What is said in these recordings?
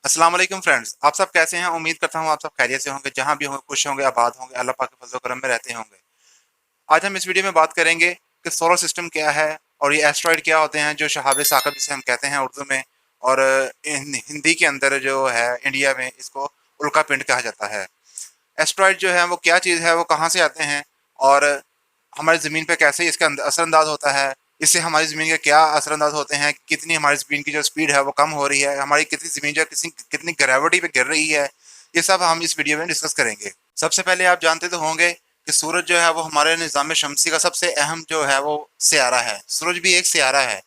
अस्सलाम वालेकुम फ्रेंड्स, आप सब कैसे हैं? उम्मीद करता हूँ आप सब खैरियत से होंगे, जहाँ भी होंगे खुश होंगे, आबाद होंगे, अल्लाह पाक के फजल करम में रहते होंगे। आज हम इस वीडियो में बात करेंगे कि सोलर सिस्टम क्या है और ये एस्ट्रॉइड क्या होते हैं जो शहाब साक़ब जिसे हम कहते हैं उर्दू में, और हिंदी के अंदर जो है इंडिया में इसको उल्का पिंड कहा जाता है। एस्ट्रॉइड जो है वो क्या चीज़ है, वो कहाँ से आते हैं और हमारी ज़मीन पे कैसे इसका असरअंदाज होता है, इससे हमारी ज़मीन के क्या असरअंदाज होते हैं, कितनी हमारी ज़मीन की जो स्पीड है वो कम हो रही है, हमारी कितनी ज़मीन जो है कितनी ग्रेविटी पे गिर रही है, ये सब हम इस वीडियो में डिस्कस करेंगे। सबसे पहले आप जानते तो होंगे कि सूरज जो है वो हमारे निज़ाम शमसी का सबसे अहम जो है वो सियारा है। सूरज भी एक सियारा है।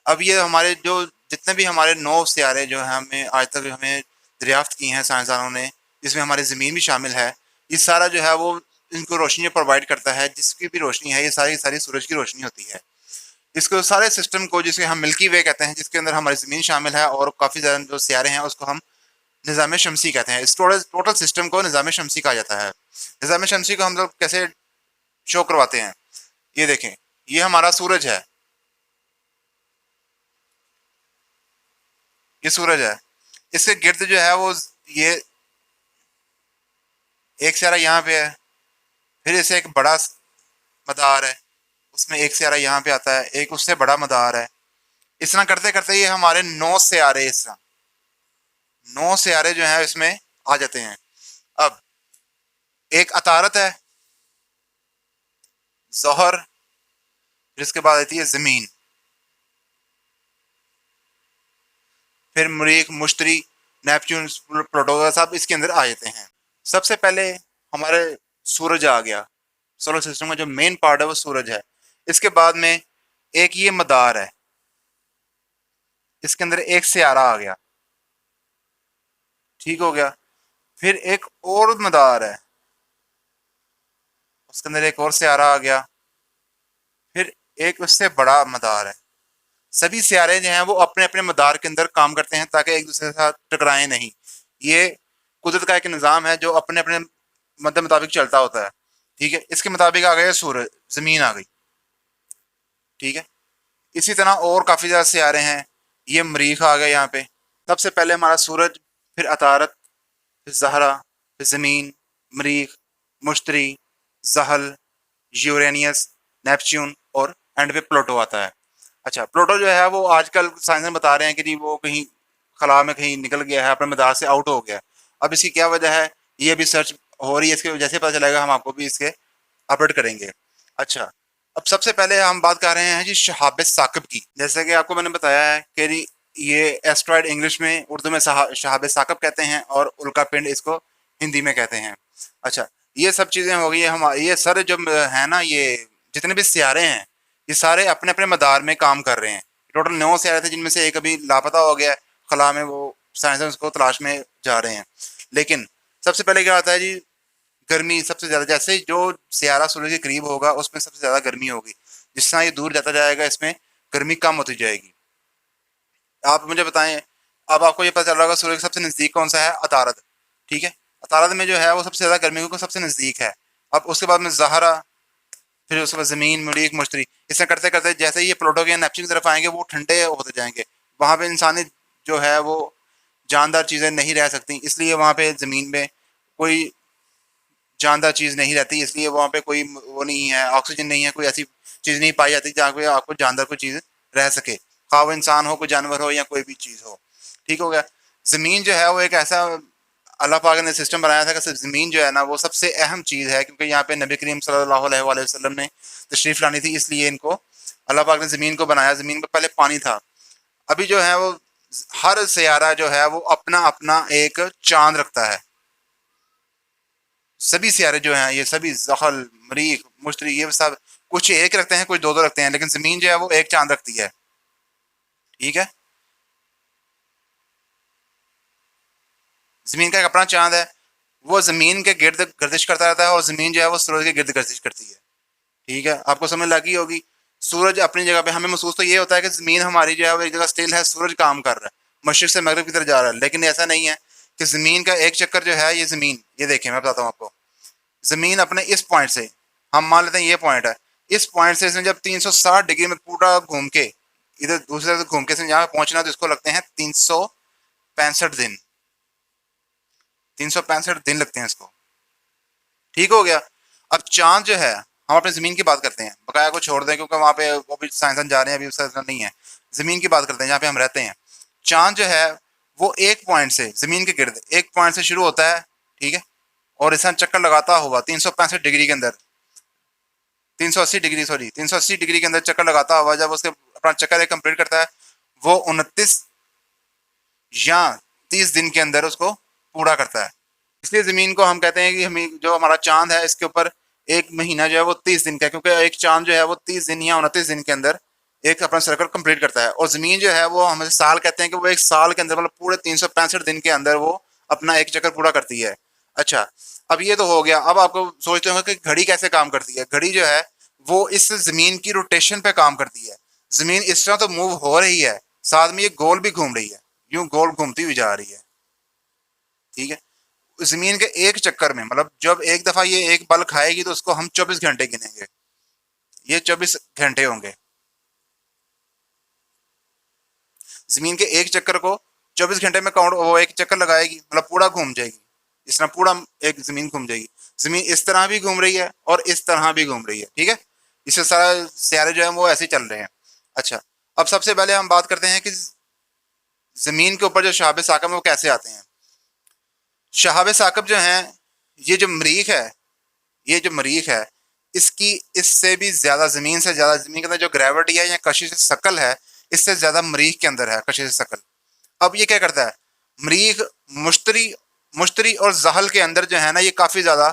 अब ये हमारे जो जितने भी हमारे 9 सियारे जो हैं हमें आज तक हमें दरियाफ्त की हैं साइंसदानों ने, जिसमें हमारी ज़मीन भी शामिल है, ये सारा जो है वो इनको रोशनी प्रोवाइड करता है। जिसकी भी रोशनी है ये सारी सारी सूरज की रोशनी होती है। इसको सारे सिस्टम को जिसे हम मिल्की वे कहते हैं, जिसके अंदर हमारी ज़मीन शामिल है और काफ़ी ज़्यादा जो सियारे हैं उसको हम निज़ाम शमसी कहते हैं। इस टोटल टोटल सिस्टम को निज़ाम शमसी कहा जाता है। निज़ाम शमसी को हम लोग कैसे शो करवाते हैं, ये देखें, ये हमारा सूरज है, ये सूरज है। इसके गिर्द जो है वो ये एक सियारा यहाँ पे है, फिर इसे एक बड़ा मदार है, उसमें एक सियारा यहाँ पे आता है, एक उससे बड़ा मदार है। इस तरह करते करते ये हमारे 9 सियारे, इस तरह 9 सियारे जो हैं इसमें आ जाते हैं। अब एक अतारत है, ज़ोहर, फिर इसके बाद आती है ज़मीन, फिर मरीख, मुश्तरी, नेपच्यून, प्लूटो सब इसके अंदर आ जाते हैं। सबसे पहले हमारे सूरज आ गया। सोलर सिस्टम का जो मेन पार्ट है वो सूरज है। इसके बाद में एक ये मदार है, इसके अंदर एक सियारा आ गया, ठीक हो गया। फिर एक और मदार है, उसके अंदर एक और सियारा आ गया, फिर एक उससे बड़ा मदार है। सभी सियारे जो हैं वो अपने अपने मदार के अंदर काम करते हैं ताकि एक दूसरे के साथ टकराएं नहीं। ये कुदरत का एक निज़ाम है जो अपने अपने मद्दे मुताबिक चलता होता है। ठीक है, इसके मुताबिक आ गया सूरज, ज़मीन आ गई। ठीक है, इसी तरह और काफ़ी ज़्यादा सियारे हैं। ये मरीख आ गए यहाँ पे। सबसे पहले हमारा सूरज, फिर अतारत, फिर ज़हरा, फिर ज़मीन, मरीख, मुश्तरी, ज़हल, यूरेनियस, नेपच्यून और एंड पे प्लूटो आता है। अच्छा, प्लूटो जो है वो आजकल साइंसदान बता रहे हैं कि जी वो कहीं खला में कहीं निकल गया है, अपने मदार से आउट हो गया है। अब इसकी क्या वजह है, ये भी सर्च हो रही है। इसके जैसे पता चलेगा हम आपको भी इसके अपडेट करेंगे। अच्छा, अब सबसे पहले हम बात कर रहे हैं जी शहाब साकिब की। जैसे कि आपको मैंने बताया है कि जी ये एस्ट्रॉयड इंग्लिश में, उर्दू में शहाब साकिब कहते हैं और उल्का पिंड इसको हिंदी में कहते हैं। अच्छा, ये सब चीज़ें हो गई। हम ये सर जो है ना, ये जितने भी सियारे हैं ये सारे अपने अपने मदार में काम कर रहे हैं। टोटल 9 सियारे थे जिनमें से एक अभी लापता हो गया है खला में, वो साइंसदान उसको तलाश में जा रहे हैं। लेकिन सबसे पहले क्या आता है जी, गर्मी सबसे ज़्यादा। जैसे जो सियारा सूरज के करीब होगा उसमें सबसे ज़्यादा गर्मी होगी। जिस तरह ये दूर जाता जाएगा इसमें गर्मी कम होती जाएगी। आप मुझे बताएं, अब आपको ये पता चल रहा होगा सूरज के सबसे नज़दीक कौन सा है, अतारद। ठीक है, अतारद में जो है वो सबसे ज़्यादा गर्मी को सबसे नज़दीक है। अब उसके बाद में ज़हरा, फिर उसके बाद ज़मीन, मरीख, मुश्तरी। इसे करते करते जैसे ही ये प्लूटो के नेपच्यून की तरफ आएंगे वो ठंडे होते जाएंगे। वहाँ पे इंसानी जो है वो जानदार चीज़ें नहीं रह सकती, इसलिए वहाँ पे ज़मीन में कोई जानदार चीज़ नहीं रहती। इसलिए वहाँ पे कोई वो नहीं है, ऑक्सीजन नहीं है, कोई ऐसी चीज़ नहीं पाई जाती जहाँ पे आपको जानदार कोई चीज़ रह सके, खा वो इंसान हो, कोई जानवर हो या कोई भी चीज़ हो। ठीक हो गया। ज़मीन जो है वो एक ऐसा अल्लाह पाक ने सिस्टम बनाया था कि ज़मीन जो है ना वो सबसे अहम चीज़ है, क्योंकि यहाँ पे नबी करीम सल्लल्लाहु अलैहि वसल्लम ने तशरीफ़ लानी थी, इसलिए इनको अल्लाह पाक ने ज़मीन को बनाया। ज़मीन में पहले पानी था। अभी जो है वो हर सियारा जो है वो अपना अपना एक चांद रखता है। सभी सियारे जो हैं ये सभी ज़हल, मरीख, मुश्तरी, ये सब कुछ एक रखते हैं, कुछ दो दो रखते हैं, लेकिन ज़मीन जो है वो एक चांद रखती है। ठीक है, ज़मीन का एक अपना चांद है, वो ज़मीन के गिर्द गर्दिश करता रहता है और ज़मीन जो है वो सूरज के गिर्द गर्दिश करती है। ठीक है, आपको समझ लगी होगी। सूरज अपनी जगह पे, हमें महसूस तो ये होता है कि ज़मीन हमारी जो है वो एक जगह स्टिल है, सूरज काम कर रहा है, मशरिक से मगरब की तरफ जा रहा है। लेकिन ऐसा नहीं है कि ज़मीन का एक चक्कर जो है, ये ज़मीन, ये देखें मैं बताता हूँ आपको। ज़मीन अपने इस पॉइंट से, हम मान लेते हैं ये पॉइंट है, इस पॉइंट से इसने जब 360 डिग्री में पूरा घूम के इधर दूसरी तरफ घूम के इसने यहाँ पहुंचना, तो इसको लगते हैं 365 365 दिन, 365 दिन लगते हैं इसको। ठीक हो गया। अब चांद जो है, हम अपने ज़मीन की बात करते हैं, बकाया को छोड़ दें क्योंकि वहाँ पे वो भी साइंसदान जा रहे हैं, अभी उसका इतना नहीं है। ज़मीन की बात करते हैं जहाँ पे हम रहते हैं। चांद जो है वो एक पॉइंट से, ज़मीन के गिर्द एक पॉइंट से शुरू होता है, ठीक है, और इस चक्कर लगाता हुआ 365 डिग्री के अंदर, 380 डिग्री, सॉरी 380 डिग्री के अंदर चक्कर लगाता हुआ जब उसके अपना चक्कर एक कंप्लीट करता है, वो 29 या 30 दिन के अंदर उसको पूरा करता है। इसलिए ज़मीन को हम कहते हैं कि हमें जो हमारा चांद है इसके ऊपर एक महीना जो है वो 30 दिन का है, क्योंकि एक चांद जो है वो 30 दिन या 29 दिन के अंदर एक अपना सर्कल कंप्लीट करता है। और ज़मीन जो है वो हमें साल कहते हैं कि वो एक साल के अंदर, मतलब पूरे 365 दिन के अंदर वो अपना एक चक्कर पूरा करती है। अच्छा, अब ये तो हो गया। अब आपको सोचते होंगे कि घड़ी कैसे काम करती है। घड़ी जो है वो इस ज़मीन की रोटेशन पे काम करती है। ज़मीन इस तरह तो मूव हो रही है, साथ में ये गोल भी घूम रही है, यूं गोल घूमती हुई जा रही है, ठीक है। ज़मीन के एक चक्कर में, मतलब जब एक दफ़ा ये एक बल खाएगी तो उसको हम 24 घंटे गिनेंगे, ये 24 घंटे होंगे। ज़मीन के एक चक्कर को 24 घंटे में काउंट, वो एक चक्कर लगाएगी मतलब पूरा घूम जाएगी, इस तरह पूरा एक ज़मीन घूम जाएगी। ज़मीन इस तरह भी घूम रही है और इस तरह भी घूम रही है, ठीक है। इससे सारा सियारे जो है वो ऐसे ही चल रहे हैं। अच्छा, अब सबसे पहले हम बात करते हैं कि ज़मीन के ऊपर जो शहाब साकब है वो कैसे आते हैं। शहाब साकब जो हैं, ये जो मरीख है, ये जो मरीख है, इसकी इससे भी ज़्यादा, ज़मीन से ज़्यादा, ज़मीन के अंदर जो ग्रेविटी है या कशिश शकल है, इससे ज़्यादा मरीख के अंदर है कशिश शकल। अब ये क्या करता है, मरीख मुश्तरी मुश्तरी और जहल के अंदर जो है ना, ये काफ़ी ज़्यादा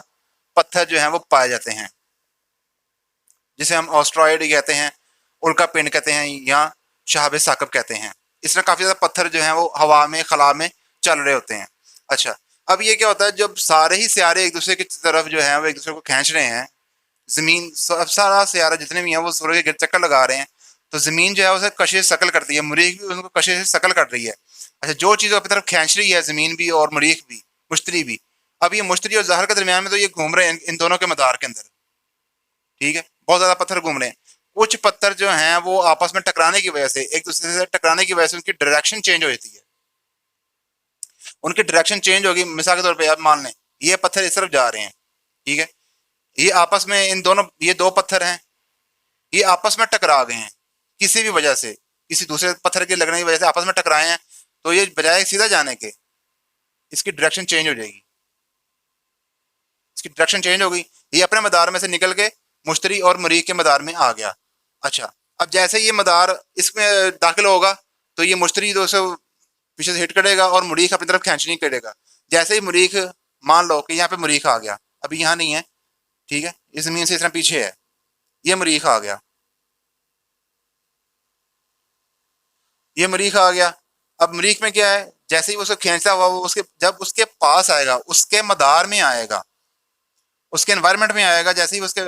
पत्थर जो हैं वो पाए जाते हैं, जिसे हम ऑस्ट्रॉइड कहते हैं, उल्का पिंड कहते हैं, या शहाब साकब कहते हैं। इसमें काफ़ी ज़्यादा पत्थर जो हैं वो हवा में खला में चल रहे होते हैं। अच्छा, अब ये क्या होता है, जब सारे ही सियारे एक दूसरे की तरफ जो है वो एक दूसरे को खींच रहे हैं, ज़मीन सब सारा सियारा जितने भी हैं वो सूर्य के गिर्द चक्कर लगा रहे हैं, तो ज़मीन जो है उसे कशिश शकल करती है, मरीख भी उनको कशिश शकल कर रही है। अच्छा, जो चीज़ अपनी तरफ खींच रही है, ज़मीन भी और मरीख भी, मुश्तरी भी। अब ये मुश्तरी और ज़हर के दरमियान में तो ये घूम रहे हैं इन दोनों के मदार के अंदर, ठीक है, बहुत ज़्यादा पत्थर घूम रहे हैं। कुछ पत्थर जो हैं वो आपस में टकराने की वजह से, एक दूसरे से टकराने की वजह से उनकी डायरेक्शन चेंज हो जाती है। उनकी डायरेक्शन चेंज होगी, मिसाल के तौर पे आप मान लें ये पत्थर इस तरफ जा रहे हैं, ठीक है, ये आपस में इन दोनों, ये दो पत्थर हैं, ये आपस में टकरा गए हैं किसी भी वजह से, किसी दूसरे पत्थर के लगने की वजह से आपस में टकराए हैं, तो ये बजाय सीधा जाने के इसकी डायरेक्शन चेंज हो जाएगी, इसकी डायरेक्शन चेंज हो गई, ये अपने मदार में से निकल के मुश्तरी और मरीख के मदार में आ गया। अच्छा, अब जैसे ये मदार इसमें दाखिल होगा तो ये मुश्तरी तो उसे पीछे से हिट करेगा और मरीख अपनी तरफ खींचनी करेगा। जैसे ही मरीख, मान लो कि यहाँ पे मरीख आ गया, अभी यहाँ नहीं है, ठीक है, ये ज़मीन से इतना पीछे है, ये मरीख आ गया, ये मरीख आ गया। अब मरीख में क्या है, जैसे ही उसको खींचता हुआ वो उसके, जब उसके पास आएगा, उसके मदार में आएगा, उसके एनवायरनमेंट में आएगा, जैसे ही उसके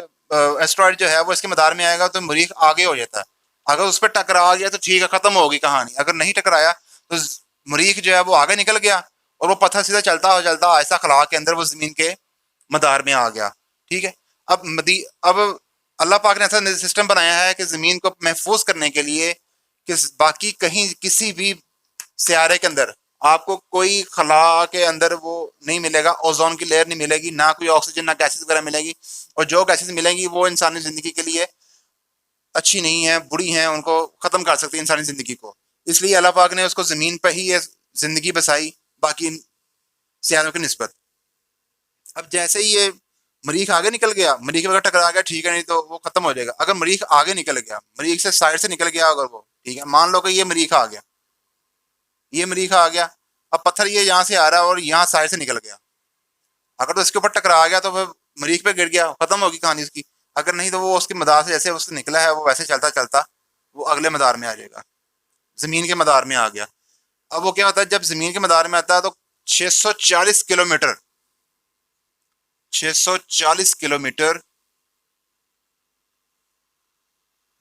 एस्ट्रॉइड जो है वो इसके मदार में आएगा तो मरीख आगे हो जाता है। अगर उस पर टकरा गया तो ठीक है, खत्म होगी कहानी। अगर नहीं टकराया तो मरीख जो है वो आगे निकल गया और वो पत्थर सीधा चलता ऐसा खला के अंदर वो जमीन के मदार में आ गया, ठीक है। अब अल्लाह पाक ने ऐसा सिस्टम बनाया है कि ज़मीन को महफूज करने के लिए कि बाकी कहीं किसी भी सियारे के अंदर आपको कोई खला के अंदर वो नहीं मिलेगा, ओजोन की लेयर नहीं मिलेगी, ना कोई ऑक्सीजन ना गैसेस वगैरह मिलेगी, और जो गैसेस मिलेंगी वो इंसानी ज़िंदगी के लिए अच्छी नहीं है, बुरी हैं, उनको ख़त्म कर सकती है इंसानी ज़िंदगी को। इसलिए अल्लाह पाक ने उसको ज़मीन पर ही ये ज़िंदगी बसाई बाकी सियारों की निस्बत। अब जैसे ही ये मरीख आगे निकल गया, मरीख अगर टकरा गया ठीक है, नहीं तो वो खत्म हो जाएगा। अगर मरीख आगे निकल गया, मरीख से साइड से निकल गया अगर वो, ठीक है, मान लो कि ये मरीख आ गया, ये मरीख आ गया, अब पत्थर ये यहाँ से आ रहा है और यहाँ साइड से निकल गया, अगर तो इसके ऊपर टकरा आ गया तो फिर मरीख पे गिर गया, खत्म होगी कहानी उसकी। अगर नहीं तो वो उसके मदार से जैसे उससे निकला है वो वैसे चलता चलता वो अगले मदार में आ जाएगा, जमीन के मदार में आ गया। अब वो क्या होता है, जब जमीन के मदार में आता है तो 640 किलोमीटर, 640 किलोमीटर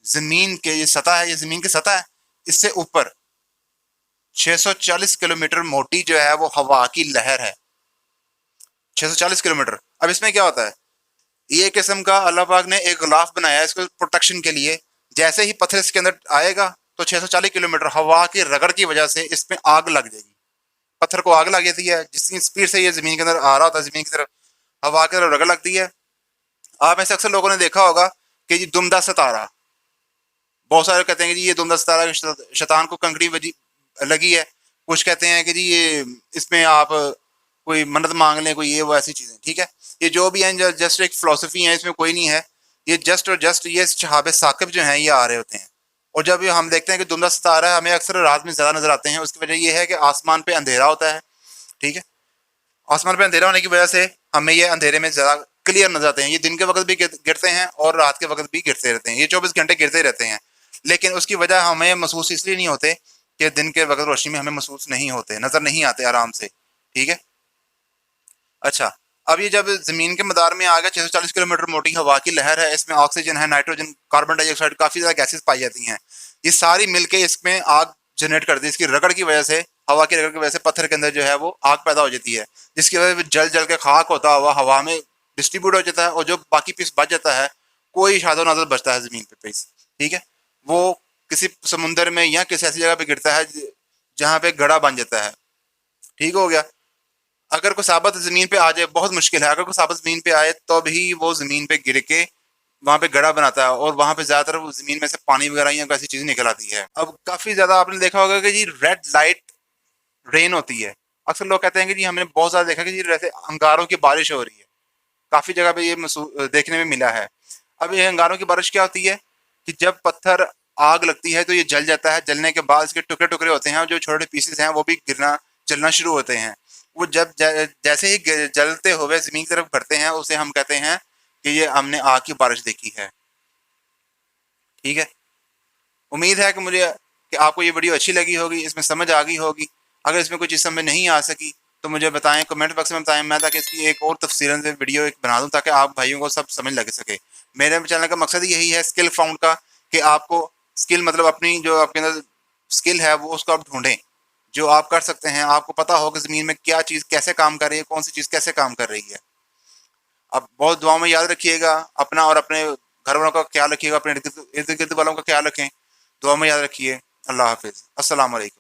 जमीन के, ये सतह है, ये जमीन की सतह है, इससे ऊपर 640 किलोमीटर मोटी जो है वो हवा की लहर है, 640 किलोमीटर। अब इसमें क्या होता है, ये किस्म का अल्लाह पाक ने एक गिलाफ बनाया है इसको प्रोटेक्शन के लिए। जैसे ही पत्थर इसके अंदर आएगा तो 640 किलोमीटर हवा की रगड़ की वजह से इसमें आग लग जाएगी, पत्थर को आग लग जाती है, जितनी स्पीड से ये ज़मीन के अंदर आ रहा होता है, ज़मीन की तरफ हवा की तरफ रगड़ लगती है। आप में से अक्सर लोगों ने देखा होगा कि जी दुमदा सितारा, बहुत सारे कहते हैं कि जी ये दुमदा सितारा शैतान को कंकड़ी बजी लगी है। कुछ कहते हैं कि जी ये इसमें आप कोई मन्नत मांग लें, कोई ये वो ऐसी चीज़ें, ठीक है। ये जो भी हैं जस्ट एक फ़िलॉसफी है, इसमें कोई नहीं है। ये जस्ट और जस्ट ये शहाब साकिब जो हैं ये आ रहे होते हैं। और जब हम देखते हैं कि दुमदा सितारा है, हमें अक्सर रात में ज़्यादा नज़र आते हैं। उसकी वजह ये है कि आसमान पे अंधेरा होता है, ठीक है। आसमान पे अंधेरा होने की वजह से हमें ये अंधेरे में ज़्यादा क्लियर नजर आते हैं। ये दिन के वक्त भी गिरते हैं और रात के वक्त भी गिरते रहते हैं, ये 24 घंटे गिरते रहते हैं। लेकिन उसकी वजह हमें महसूस इसलिए नहीं होते कि दिन के वक्त रोशनी में हमें महसूस नहीं होते, नज़र नहीं आते आराम से, ठीक है। अच्छा, अब ये जब ज़मीन के मदार में आ गया, 640 किलोमीटर मोटी हवा की लहर है, इसमें ऑक्सीजन है, नाइट्रोजन, कार्बन डाइऑक्साइड, काफ़ी ज़्यादा गैसेस पाई जाती हैं। ये सारी मिलके इसमें आग जनरेट कर दी। इसकी रगड़ की वजह से, हवा की रगड़ की वजह से पत्थर के अंदर जो है वो आग पैदा हो जाती है, जिसकी वजह से जल जल के खाक होता हुआ हवा में डिस्ट्रीब्यूट हो जाता है, और जो बाकी पीस बच जाता है, कोई शादो नाजर बचता है ज़मीन पे पीस, ठीक है। वो किसी समुंदर में या किसी ऐसी जगह पे गिरता है जहाँ पे गड़ा बन जाता है, ठीक हो गया। अगर कोई साबित ज़मीन पे आ जाए बहुत मुश्किल है, अगर कोई साबित ज़मीन पे आए तो भी वो ज़मीन पे गिर के वहाँ पे गड़ा बनाता है, और वहाँ पे ज़्यादातर वो ज़मीन में से पानी वगैरह या ऐसी चीज़ निकल आती है। अब काफ़ी ज़्यादा आपने देखा होगा कि जी रेड लाइट रेन होती है। अक्सर लोग कहते हैं कि जी हमने बहुत ज़्यादा देखा कि जी जैसे अंगारों की बारिश हो रही है, काफ़ी जगह पे ये देखने में मिला है। अब ये अंगारों की बारिश क्या होती है कि जब पत्थर आग लगती है तो ये जल जाता है, जलने के बाद इसके टुकड़े टुकड़े होते हैं, और जो छोटे पीसेस हैं वो भी गिरना जलना शुरू होते हैं। वो जब जैसे ही जलते हुए ज़मीन की तरफ बढ़ते हैं, उसे हम कहते हैं कि ये हमने आग की बारिश देखी है, ठीक है। उम्मीद है कि आपको ये वीडियो अच्छी लगी होगी, इसमें समझ आ गई होगी। अगर इसमें कोई चीज़ समझ नहीं आ सकी तो मुझे बताएं, कमेंट बॉक्स में बताएं, मैं ताकि इसकी एक और तफसीलन से वीडियो एक बना दूं, ताकि आप भाइयों को सब समझ लग सके। मेरे चैनल का मकसद यही है, स्किल फाउंड का, कि आपको स्किल मतलब अपनी जो आपके अंदर स्किल है वो उसको आप ढूंढें, जो आप कर सकते हैं। आपको पता हो कि ज़मीन में क्या चीज़ कैसे काम कर रही है, कौन सी चीज़ कैसे काम कर रही है। अब बहुत दुआओं में याद रखिएगा अपना, और अपने घर वालों का ख्याल रखिएगा, अपने इर्द गिर्द वालों का ख्याल रखें, दुआ में याद रखिए। अल्लाह हाफिज़, अस्सलाम वालेकुम।